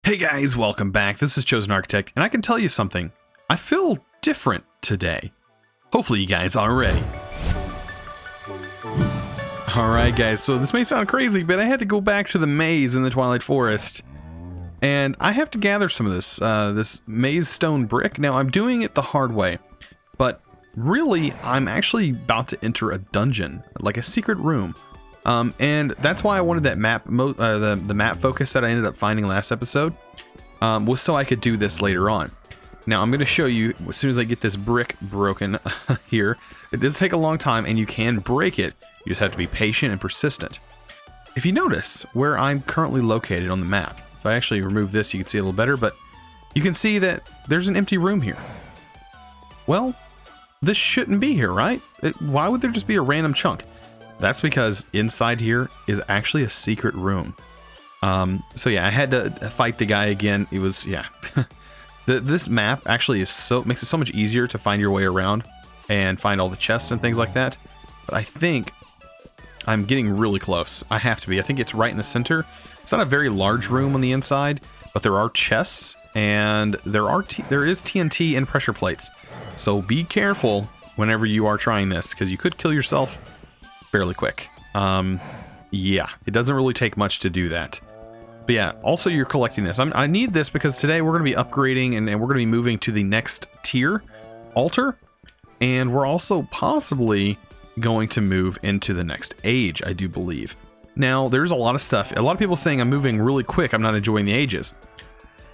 Hey guys, welcome back. This is ChosenArchitect, and I can tell you something. I feel different today. Hopefully you guys are ready. Alright guys, so this may sound crazy, but I had to go back to the maze in the Twilight Forest. And I have to gather some of this, this maze stone brick. Now I'm doing it the hard way, but really I'm actually about to enter a dungeon, like a secret room. And that's why I wanted that map, the map focus that I ended up finding last episode, was so I could do this later on. Now I'm going to show you as soon as I get this brick broken here. It does take a long time, and you can break it. You just have to be patient and persistent. If you notice where I'm currently located on the map, if I actually remove this, you can see a little better, but you can see that there's an empty room here. Well, this shouldn't be here, right? Why would there just be a random chunk? That's because inside here is actually a secret room. So yeah, I had to fight the guy again. It was, yeah. This map actually is makes it so much easier to find your way around and find all the chests and things like that. But I think I'm getting really close. I have to be. I think it's right in the center. It's not a very large room on the inside, but there are chests and there is TNT and pressure plates. So be careful whenever you are trying this, because you could kill yourself fairly quick. Yeah, it doesn't really take much to do that. But yeah, also you're collecting this. I need this because today we're going to be upgrading and we're going to be moving to the next tier altar. And we're also possibly going to move into the next age, I do believe. Now, there's a lot of stuff. A lot of people saying I'm moving really quick. I'm not enjoying the ages.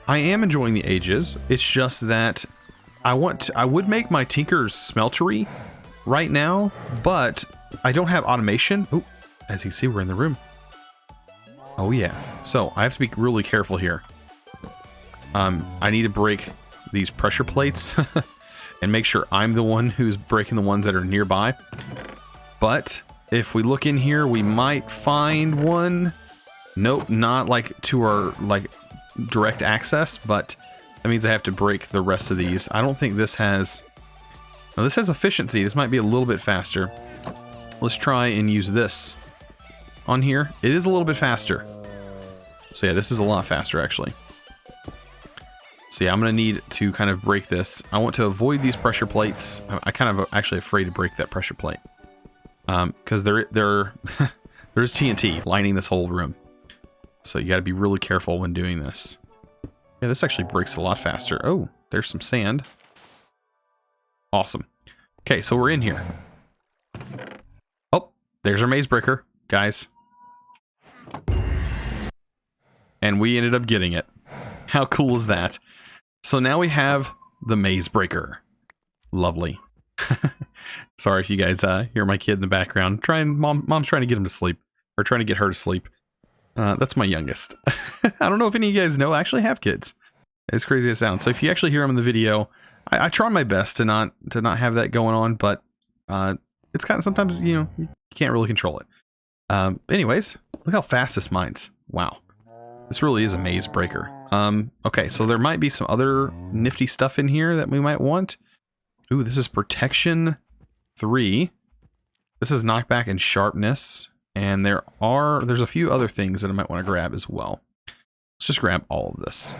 I am enjoying the ages. It's just that I would make my Tinker's Smeltery right now, but I don't have automation. Oh, as you see, we're in the room. Oh yeah. So I have to be really careful here. I need to break these pressure plates and make sure I'm the one who's breaking the ones that are nearby. But if we look in here, we might find one. Nope, not like to our direct access, but that means I have to break the rest of these. I don't think this has. Now this has efficiency. This might be a little bit faster. Let's try and use this on here. It is a little bit faster. So yeah, this is a lot faster actually. So yeah, I'm going to need to kind of break this. I want to avoid these pressure plates. I kind of actually afraid to break that pressure plate. Because there's TNT lining this whole room. So you got to be really careful when doing this. Yeah, this actually breaks a lot faster. Oh, there's some sand. Awesome. Okay, so we're in here. There's our maze breaker, guys. And we ended up getting it. How cool is that? So now we have the maze breaker. Lovely. Sorry if you guys hear my kid in the background. Mom's trying to get him to sleep. Or trying to get her to sleep. That's my youngest. I don't know if any of you guys know I actually have kids. As crazy as it sounds. So if you actually hear them in the video, I try my best to not have that going on, but it's kind of sometimes, you know, you can't really control it. Anyways, look how fast this mines. Wow. This really is a maze breaker. Okay, so there might be some other nifty stuff in here that we might want. Ooh, this is protection 3. This is knockback and sharpness. And there's a few other things that I might want to grab as well. Let's just grab all of this.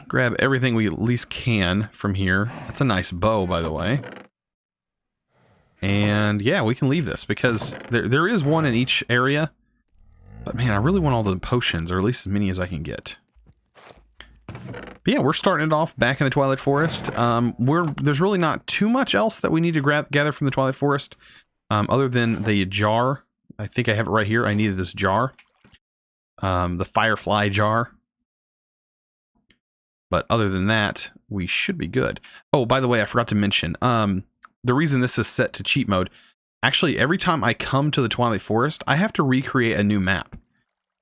Grab everything we at least can from here. That's a nice bow, by the way. And yeah, we can leave this because there is one in each area. But man, I really want all the potions, or at least as many as I can get. But yeah, we're starting it off back in the Twilight Forest. There's really not too much else that we need to gather from the Twilight Forest. Other than the jar. I think I have it right here. I needed this jar. The Firefly jar. But other than that, we should be good. Oh, by the way, I forgot to mention. The reason this is set to cheat mode, actually, every time I come to the Twilight Forest, I have to recreate a new map.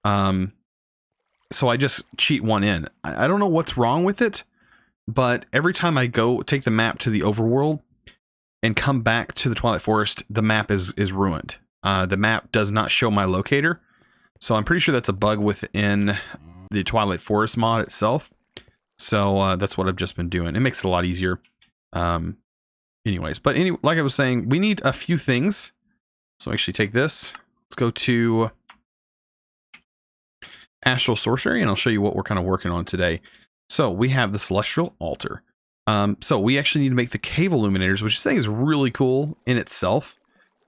So I just cheat one in. I don't know what's wrong with it, but every time I go take the map to the overworld and come back to the Twilight Forest, the map is ruined. The map does not show my locator, so I'm pretty sure that's a bug within the Twilight Forest mod itself. So that's what I've just been doing. It makes it a lot easier. Anyways, but like I was saying, we need a few things. So actually take this. Let's go to Astral Sorcery, and I'll show you what we're kind of working on today. So we have the Celestial Altar. So we actually need to make the cave illuminators, which I think is really cool in itself.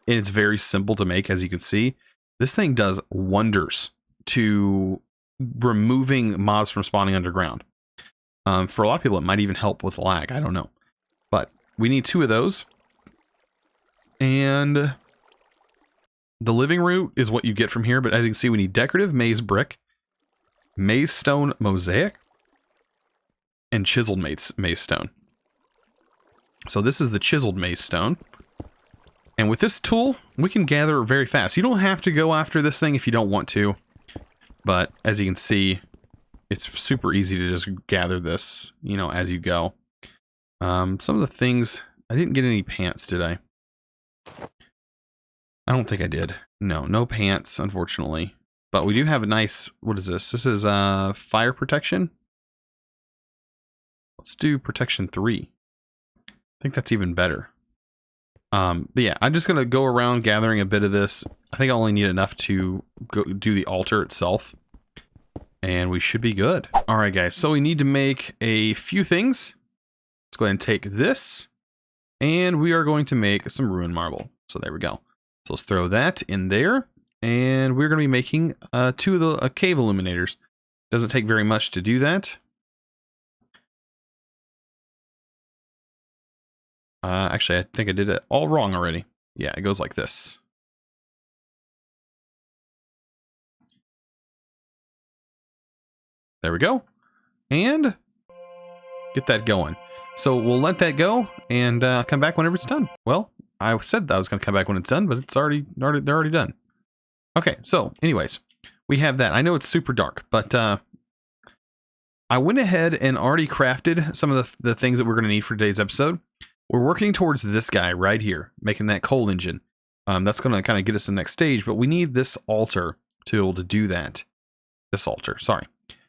And it's very simple to make, as you can see. This thing does wonders to removing mobs from spawning underground. For a lot of people, it might even help with lag. I don't know. But we need 2 of those. And the living root is what you get from here. But as you can see, we need decorative maze brick, maze stone mosaic, and chiseled maze stone. So this is the chiseled maze stone. And with this tool, we can gather very fast. You don't have to go after this thing if you don't want to. But as you can see, it's super easy to just gather this, you know, as you go. Some of the things... I didn't get any pants, did I? I don't think I did. No pants, unfortunately. But we do have a nice... What is this? This is fire protection. Let's do protection 3. I think that's even better. But yeah, I'm just going to go around gathering a bit of this. I think I only need enough to go do the altar itself. And we should be good. Alright guys, so we need to make a few things. Let's go ahead and take this. And we are going to make some ruin marble. So there we go. So let's throw that in there. And we're going to be making 2 of the cave illuminators. Doesn't take very much to do that. Actually, I think I did it all wrong already. Yeah, it goes like this. There we go. And get that going. So we'll let that go and come back whenever it's done. Well, I said that I was going to come back when it's done, but it's they're already done. Okay, so anyways, we have that. I know it's super dark, but I went ahead and already crafted some of the things that we're going to need for today's episode. We're working towards this guy right here, making that coal engine. That's going to kind of get us to the next stage, but we need this altar to be able to do that. This altar, sorry.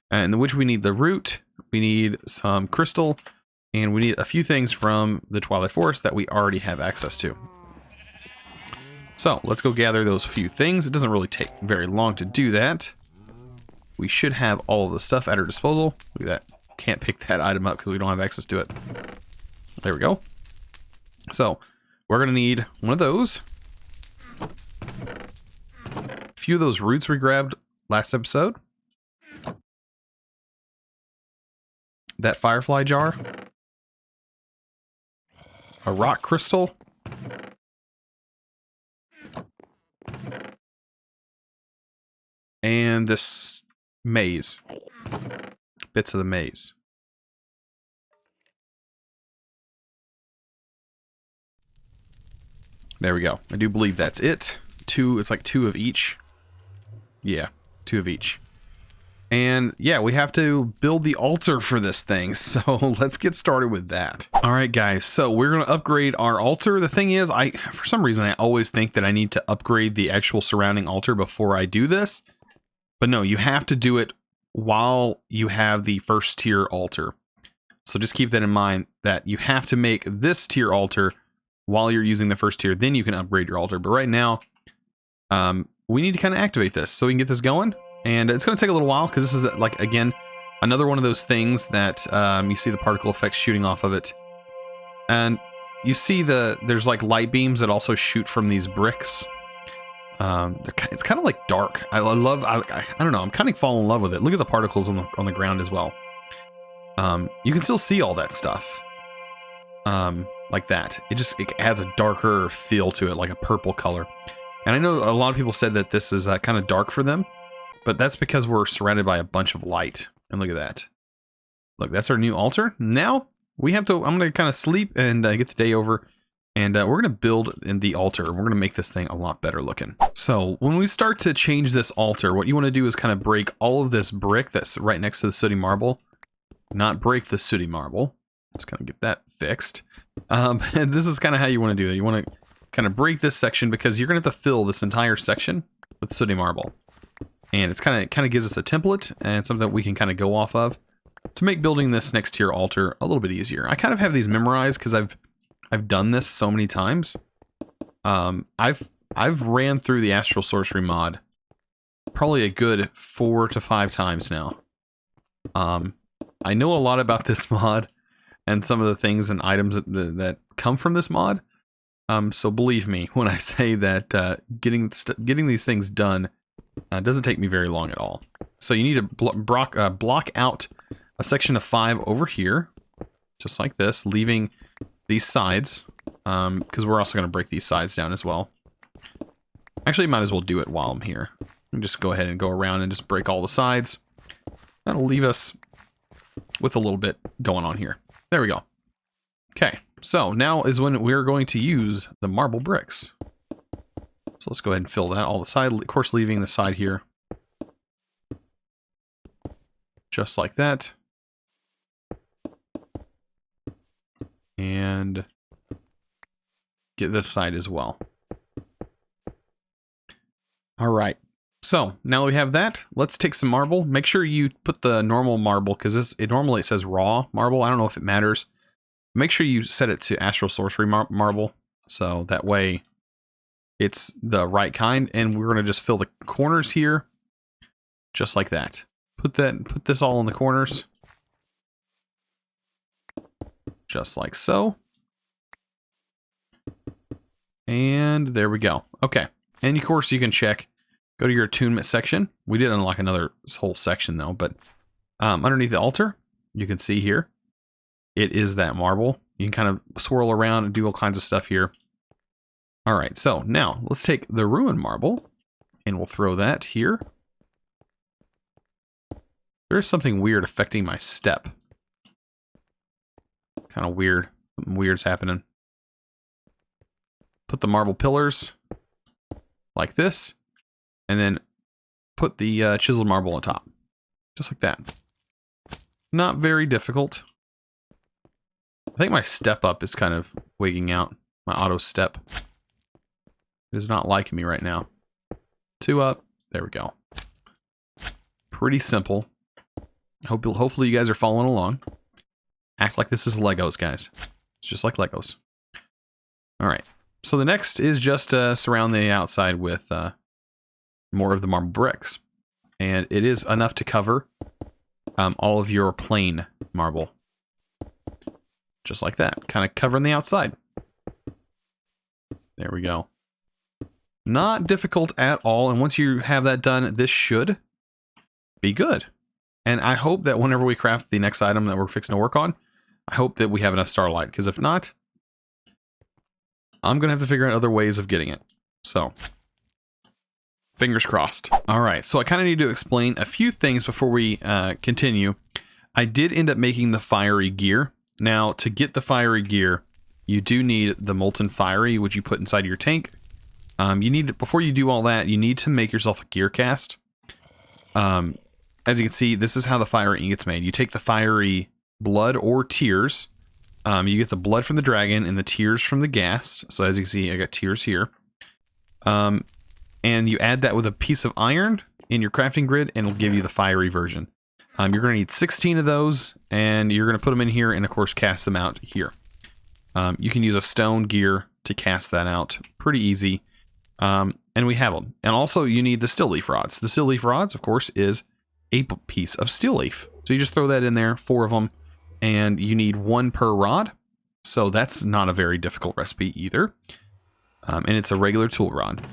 And which we need the root, we need some crystal, and we need a few things from the Twilight Forest that we already have access to. So let's go gather those few things. It doesn't really take very long to do that. We should have all of the stuff at our disposal. Look at that. Can't pick that item up because we don't have access to it. There we go. So we're going to need one of those. A few of those roots we grabbed last episode. That firefly jar. A rock crystal. And this maze. Bits of the maze. There we go. I do believe that's it. 2, it's like 2 of each. Yeah, 2 of each. And yeah, we have to build the altar for this thing. So let's get started with that. All right, guys. So we're going to upgrade our altar. The thing is, for some reason, I always think that I need to upgrade the actual surrounding altar before I do this. But no, you have to do it while you have the first tier altar. So just keep that in mind, that you have to make this tier altar while you're using the first tier. Then you can upgrade your altar. But right now, we need to kind of activate this so we can get this going. And it's going to take a little while because this is, like, again, another one of those things that you see the particle effects shooting off of it. And you see there's like light beams that also shoot from these bricks. It's kind of like dark. I don't know, I'm kind of falling in love with it. Look at the particles on the ground as well. You can still see all that stuff. Like that. It adds a darker feel to it, like a purple color. And I know a lot of people said that this is kind of dark for them. But that's because we're surrounded by a bunch of light. And look at that. Look, that's our new altar. Now, I'm going to kind of sleep and get the day over. And we're going to build in the altar. We're going to make this thing a lot better looking. So, when we start to change this altar, what you want to do is kind of break all of this brick that's right next to the sooty marble. Not break the sooty marble. Let's kind of get that fixed. And this is kind of how you want to do it. You want to kind of break this section because you're going to have to fill this entire section with sooty marble. And it's kind of gives us a template and something that we can kind of go off of to make building this next tier altar a little bit easier. I kind of have these memorized because I've done this so many times. I've ran through the Astral Sorcery mod probably a good 4 to 5 times now. I know a lot about this mod and some of the things and items that come from this mod. So believe me when I say that getting these things done doesn't take me very long at all. So you need to block out a section of 5 over here, just like this, leaving these sides, because we're also going to break these sides down as well. Actually, might as well do it while I'm here. And just go ahead and go around and just break all the sides. That'll leave us with a little bit going on here. There we go. Okay, so now is when we're going to use the marble bricks. So let's go ahead and fill that all the side, of course leaving the side here. Just like that. And get this side as well. All right. So now we have that. Let's take some marble. Make sure you put the normal marble, because normally it says raw marble. I don't know if it matters. Make sure you set it to Astral Sorcery marble, so that way it's the right kind. And we're going to just fill the corners here, just like that. Put this all in the corners, just like so. And there we go. Okay. And of course you can check. Go to your attunement section. We did unlock another whole section though, but underneath the altar, you can see here, it is that marble. You can kind of swirl around and do all kinds of stuff here. All right, so now let's take the ruin marble and we'll throw that here. There is something weird affecting my step. Kind of weird. Something weird's happening. Put the marble pillars like this. And then put the chiseled marble on top. Just like that. Not very difficult. I think my step up is kind of wigging out. My auto step. It is not liking me right now. 2 up. There we go. Pretty simple. Hopefully you guys are following along. Act like this is Legos, guys. It's just like Legos. Alright. So the next is just surround the outside with more of the marble bricks. And it is enough to cover all of your plain marble. Just like that. Kind of covering the outside. There we go. Not difficult at all. And once you have that done, this should be good. And I hope that whenever we craft the next item that we're fixing to work on, I hope that we have enough Starlight. Because if not, I'm going to have to figure out other ways of getting it. So fingers crossed. All right, so I kind of need to explain a few things before we continue. I did end up making the fiery gear. Now, to get the fiery gear, you do need the molten fiery, which you put inside your tank. Before you do all that, you need to make yourself a gear cast. As you can see, this is how the fiery ingot's made. You take the fiery blood or tears. You get the blood from the dragon and the tears from the ghast. So as you can see, I got tears here. And you add that with a piece of iron in your crafting grid, and it'll give you the fiery version. You're going to need 16 of those, and you're going to put them in here, and of course cast them out here. You can use a stone gear to cast that out. Pretty easy. And we have them. And also you need the still leaf rods. The still leaf rods, of course, is a piece of steel leaf. So you just throw that in there, 4 of them, and you need 1 per rod. So that's not a very difficult recipe either. And it's a regular tool rod.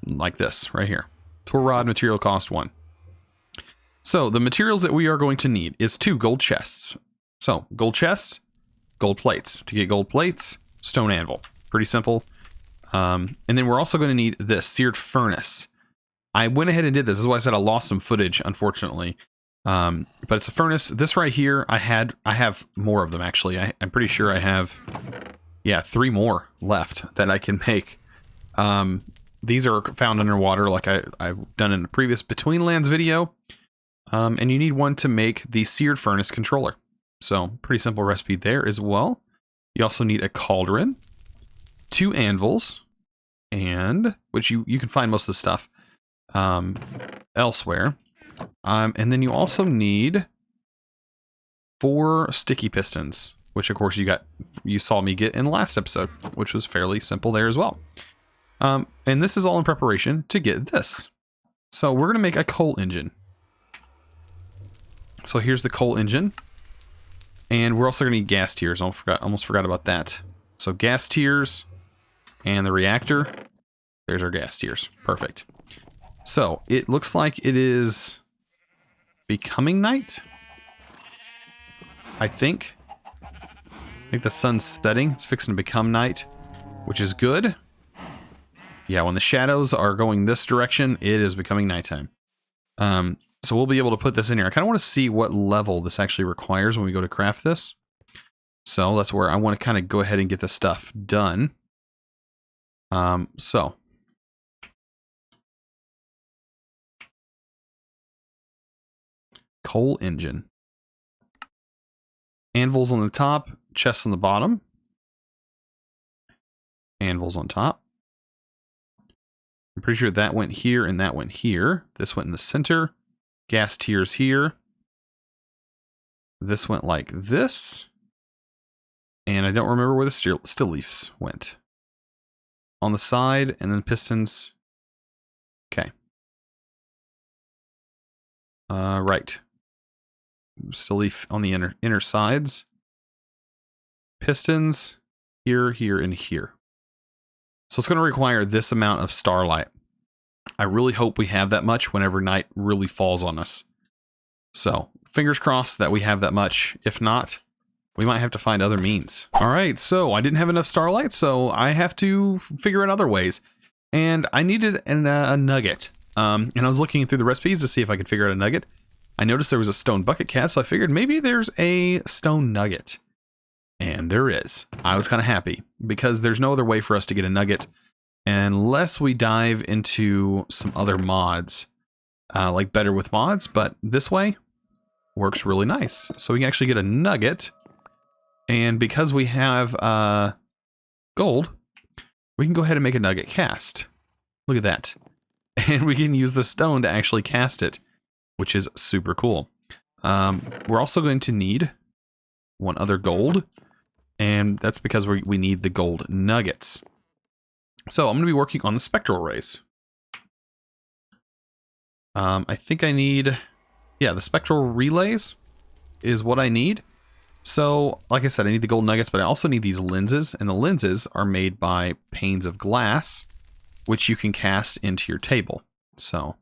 Like this, right here. Tool rod, material cost 1. So, the materials that we are going to need is 2 gold chests. So, gold chests, gold plates. To get gold plates, stone anvil. Pretty simple. And then we're also going to need this, Seared Furnace. I went ahead and did this. This is why I said I lost some footage, unfortunately. But it's a furnace. This right here, I have more of them, actually. I'm pretty sure I have, 3 more left that I can make. These are found underwater, like I've done in the previous Between Lands video. And you need one to make the Seared Furnace controller. So, pretty simple recipe there as well. You also need a cauldron, 2 anvils, and which you can find most of the stuff elsewhere. And then you also need 4 sticky pistons, which of course you saw me get in the last episode, which was fairly simple there as well. And this is all in preparation to get this. So we're going to make a coal engine. So here's the coal engine. And we're also going to need gas tiers. I almost forgot about that. So gas tiers and the reactor. There's our gas tiers. Perfect. So it looks like it is becoming night. I think the sun's setting. It's fixing to become night, which is good. Yeah, when the shadows are going this direction, it is becoming nighttime. So we'll be able to put this in here. I kind of want to see what level this actually requires when we go to craft this. So that's where I want to kind of go ahead and get this stuff done. So coal engine. Anvils on the top, chests on the bottom. Anvils on top. I'm pretty sure that went here and that went here. This went in the center. Gas tiers here. This went like this. And I don't remember where the still leaves went. On the side and then pistons. Okay. Right. Still leaf on the inner sides. Pistons here, here, and here. So it's going to require this amount of starlight. I really hope we have that much whenever night really falls on us. So fingers crossed that we have that much. If not, we might have to find other means. All right, so I didn't have enough starlight, so I have to figure out other ways. And I needed a nugget. And I was looking through the recipes to see if I could figure out a nugget. I noticed there was a stone bucket cast, so I figured maybe there's a stone nugget. And there is. I was kind of happy because there's no other way for us to get a nugget unless we dive into some other mods, like Better with Mods, but this way works really nice. So we can actually get a nugget, and because we have gold, we can go ahead and make a nugget cast. Look at that. And we can use the stone to actually cast it, which is super cool. We're also going to need one other gold, and that's because we need the gold nuggets. So I'm going to be working on the spectral rays. I think I need, yeah, the spectral relays is what I need. So, like I said, I need the gold nuggets, but I also need these lenses, and the lenses are made by panes of glass, which you can cast into your table. So,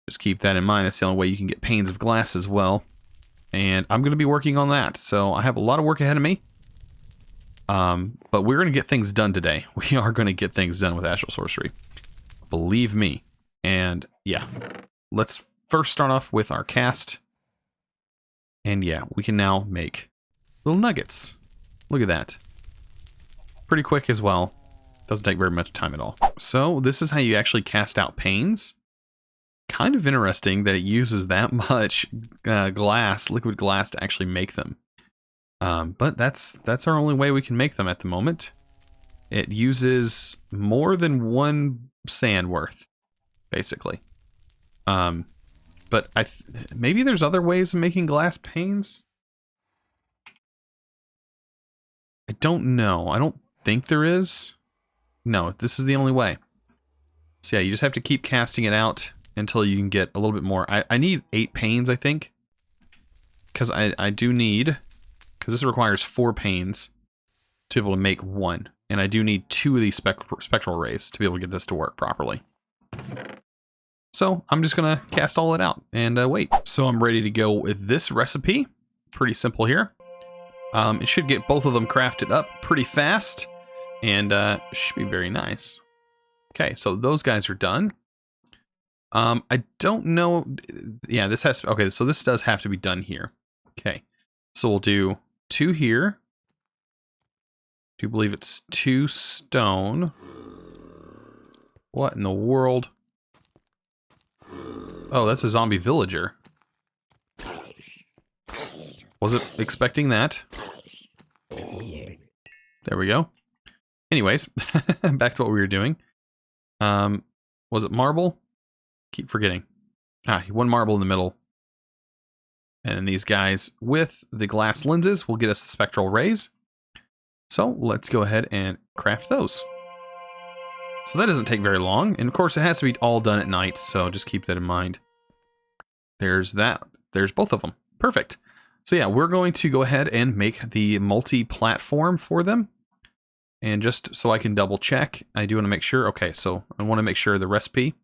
just keep that in mind. That's the only way you can get panes of glass as well. And I'm going to be working on that. So, I have a lot of work ahead of me. But we're going to get things done today. We are going to get things done with Astral Sorcery. Believe me. And yeah, let's first start off with our cast. And yeah, we can now make little nuggets. Look at that. Pretty quick as well. Doesn't take very much time at all. So this is how you actually cast out panes. Kind of interesting that it uses that much glass, liquid glass, to actually make them. But that's our only way we can make them at the moment. It uses more than one sand worth, basically. But maybe there's other ways of making glass panes? I don't know. I don't think there is. No, this is the only way. So yeah, you just have to keep casting it out until you can get a little bit more. I need 8 panes, I think. Because I do need... Because this requires 4 panes to be able to make 1. And I do need 2 of these spectral rays to be able to get this to work properly. So I'm just going to cast all it out and wait. So I'm ready to go with this recipe. Pretty simple here. It should get both of them crafted up pretty fast. And should be very nice. Okay, so those guys are done. I don't know. Yeah, this has to... Okay, so this does have to be done here. Okay, so we'll do 2 here. I do believe it's 2 stone. What in the world? Oh, that's a zombie villager. Wasn't expecting that. There we go. Anyways, back to what we were doing. Was it marble? Keep forgetting. 1 marble in the middle. And then these guys with the glass lenses will get us the spectral rays. So let's go ahead and craft those. So that doesn't take very long. And of course, it has to be all done at night, so just keep that in mind. There's that. There's both of them. Perfect. So yeah, we're going to go ahead and make the multi-platform for them. And just so I can double check, I do want to make sure. Okay, so I want to make sure the recipe.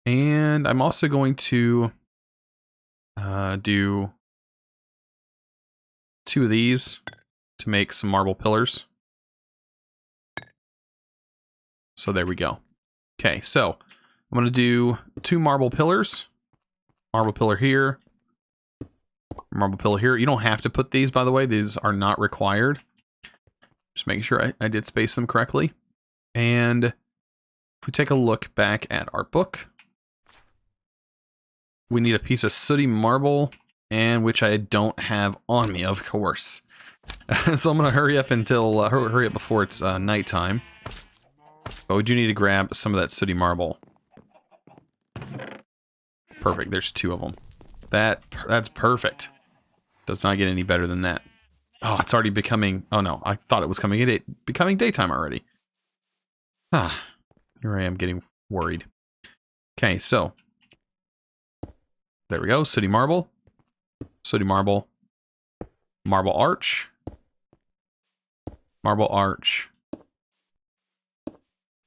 And I'm also going to do 2 of these to make some marble pillars. So there we go. Okay, so I'm going to do 2 marble pillars. Marble pillar here. Marble pillar here. You don't have to put these, by the way. These are not required. Just making sure I did space them correctly. And if we take a look back at our book, we need a piece of sooty marble, and which I don't have on me, of course. So I'm going to hurry up until hurry up before it's nighttime. But we do need to grab some of that sooty marble. Perfect. There's 2 of them. That's perfect. Does not get any better than that. Oh, it's already becoming... Oh, no. I thought it was becoming daytime already. Ah, here I am getting worried. Okay, so... There we go. Sooty marble. Sooty marble. Marble arch. Marble arch.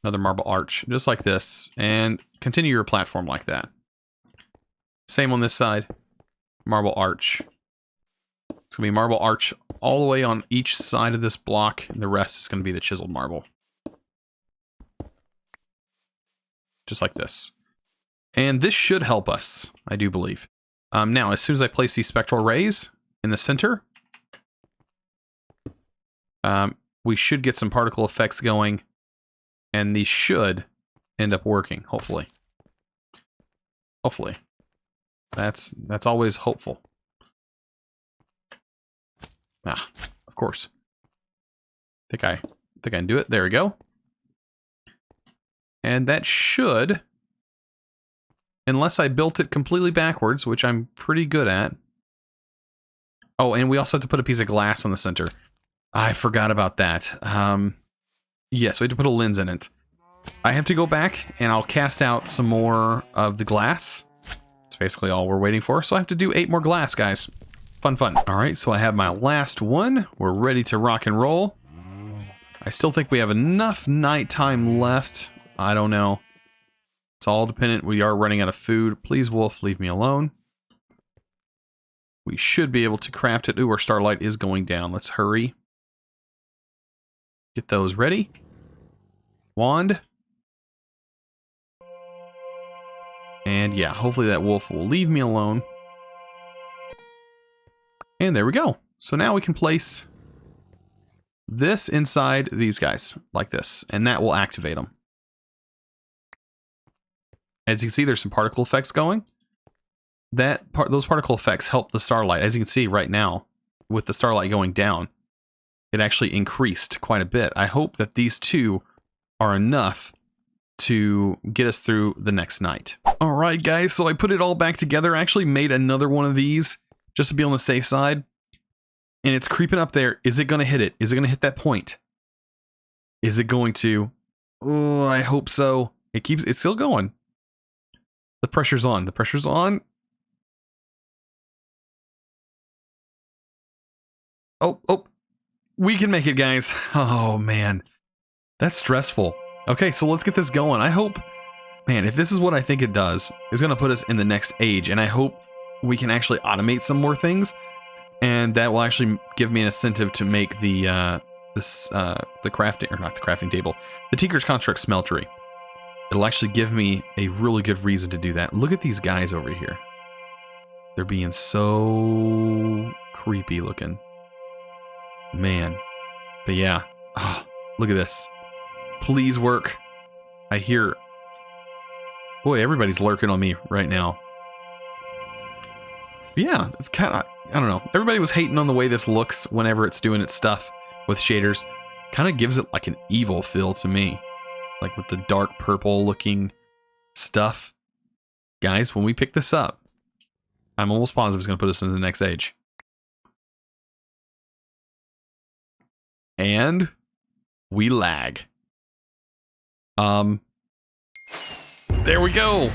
Another marble arch. Just like this. And continue your platform like that. Same on this side. Marble arch. It's going to be marble arch all the way on each side of this block. And the rest is going to be the chiseled marble. Just like this. And this should help us, I do believe. Now, as soon as I place these spectral rays in the center, we should get some particle effects going. And these should end up working, hopefully. Hopefully. That's always hopeful. Ah, of course. Think I can do it. There we go. And that should, unless I built it completely backwards, which I'm pretty good at. Oh, and we also have to put a piece of glass on the center. I forgot about that. Yes, we have to put a lens in it. I have to go back and I'll cast out some more of the glass. That's basically all we're waiting for. So I have to do 8 more glass, guys. Fun, fun. All right, so I have my last one. We're ready to rock and roll. I still think we have enough nighttime left. I don't know. It's all dependent. We are running out of food. Please, wolf, leave me alone. We should be able to craft it. Ooh, our starlight is going down. Let's hurry. Get those ready. Wand. And yeah, hopefully that wolf will leave me alone. And there we go. So now we can place this inside these guys, like this. And that will activate them. As you can see, there's some particle effects going. Those particle effects help the starlight. As you can see right now, with the starlight going down, it actually increased quite a bit. I hope that these 2 are enough to get us through the next night. All right, guys, so I put it all back together. I actually made another one of these just to be on the safe side. And it's creeping up there. Is it going to hit it? Is it going to hit that point? Is it going to? Oh, I hope so. It's still going. The pressure's on. The pressure's on. Oh. We can make it, guys. Oh, man. That's stressful. Okay, so let's get this going. I hope, man, if this is what I think it does, it's going to put us in the next age. And I hope we can actually automate some more things. And that will actually give me an incentive to make the crafting, or not the crafting table, the Tinker's Construct Smeltery. It'll actually give me a really good reason to do that. Look at these guys over here. They're being so creepy looking. Man. But yeah. Oh, look at this. Please work. I hear... Boy, everybody's lurking on me right now. But yeah, it's kind of... I don't know. Everybody was hating on the way this looks whenever it's doing its stuff with shaders. Kind of gives it like an evil feel to me. Like with the dark purple looking stuff. Guys, when we pick this up, I'm almost positive it's going to put us into the next age. And we lag. There we go.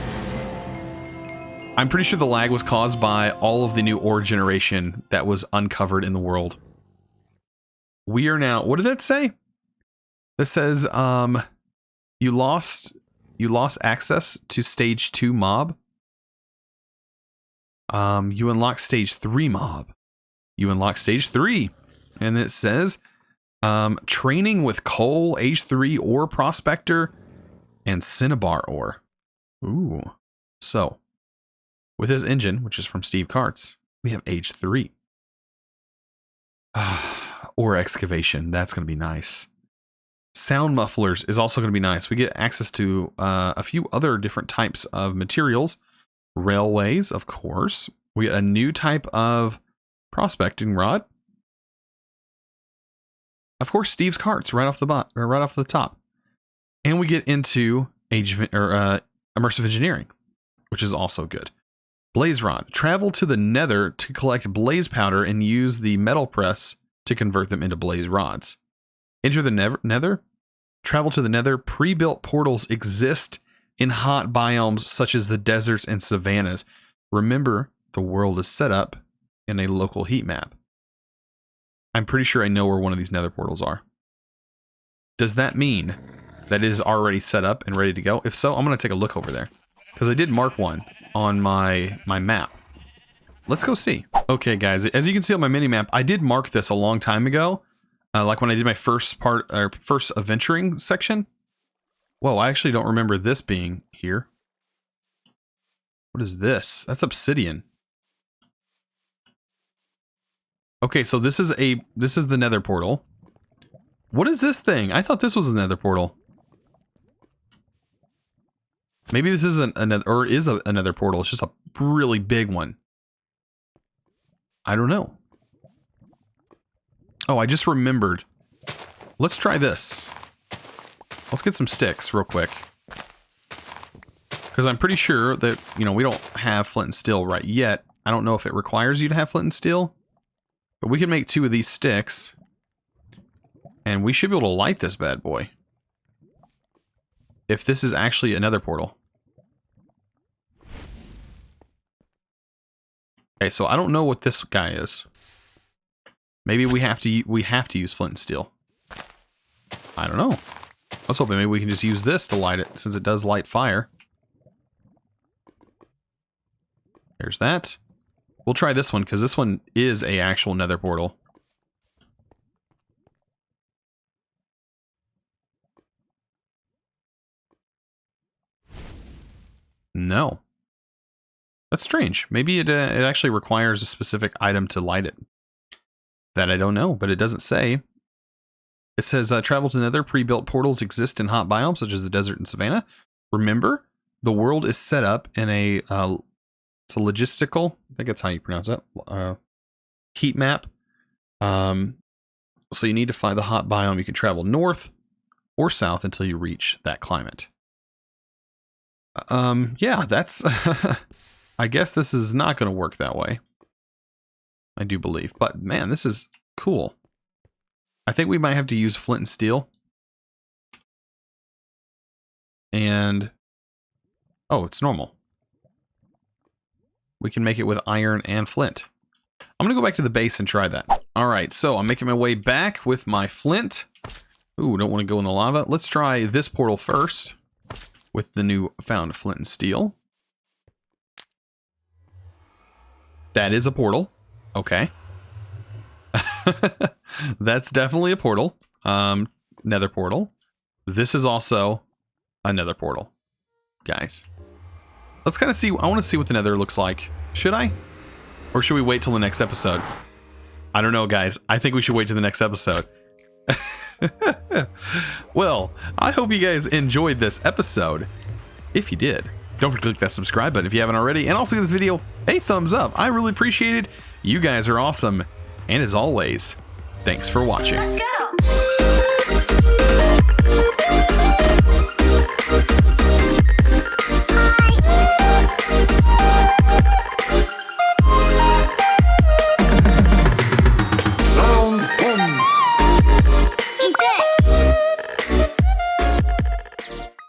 I'm pretty sure the lag was caused by all of the new ore generation that was uncovered in the world. We are now, what did that say? This says, you lost access to stage 2 mob. You unlock stage 3 mob. You unlock stage 3. And then it says, training with coal, H3 ore prospector, and cinnabar ore. Ooh. So, with this engine, which is from Steve Karts, we have H3. Ore excavation. That's going to be nice. Sound mufflers is also going to be nice. We get access to a few other different types of materials. Railways, of course. We get a new type of prospecting rod. Of course, Steve's Karts right off the top. And we get into immersive engineering, which is also good. Blaze rod. Travel to the Nether to collect blaze powder and use the metal press to convert them into blaze rods. Enter the Nether. Travel to the Nether. Pre-built portals exist in hot biomes such as the deserts and savannas. Remember, the world is set up in a local heat map. I'm pretty sure I know where one of these Nether portals are. Does that mean that it is already set up and ready to go? If so, I'm going to take a look over there, because I did mark one on my map. Let's go see. Okay, guys, as you can see on my mini map, I did mark this a long time ago, like when I did my first adventuring section. Whoa, I actually don't remember this being here. What is this? That's obsidian. Okay, so this is the Nether portal. What is this thing? I thought this was a Nether portal. Maybe this is another portal. It's just a really big one. I don't know. Oh, I just remembered. Let's try this. Let's get some sticks real quick. Because I'm pretty sure that, we don't have flint and steel right yet. I don't know if it requires you to have flint and steel. But we can make 2 of these sticks. And we should be able to light this bad boy. If this is actually another portal. Okay, so I don't know what this guy is. Maybe we have to use flint and steel. I don't know. I was hoping maybe we can just use this to light it, since it does light fire. There's that. We'll try this one, because this one is a actual Nether portal. No. That's strange. Maybe it actually requires a specific item to light it. That I don't know, but it doesn't say. It says, travel to Nether. Pre-built portals exist in hot biomes, such as the desert and savanna. Remember, the world is set up in a, it's a logistical, I think that's how you pronounce that, heat map. So you need to find the hot biome. You can travel north or south until you reach that climate. Yeah, that's... I guess this is not going to work that way. I do believe. But, man, this is cool. I think we might have to use flint and steel. And... oh, it's normal. We can make it with iron and flint. I'm going to go back to the base and try that. Alright, so I'm making my way back with my flint. Ooh, don't want to go in the lava. Let's try this portal first. With the new found flint and steel. That is a portal. Okay. That's definitely a portal. Nether portal. This is also a Nether portal. Guys. Let's kind of see. I want to see what the Nether looks like. Should I? Or should we wait till the next episode? I don't know, guys. I think we should wait till the next episode. Well, I hope you guys enjoyed this episode. If you did, don't forget to click that subscribe button if you haven't already, and also give this video a thumbs up. I really appreciate it. You guys are awesome. And as always, thanks for watching.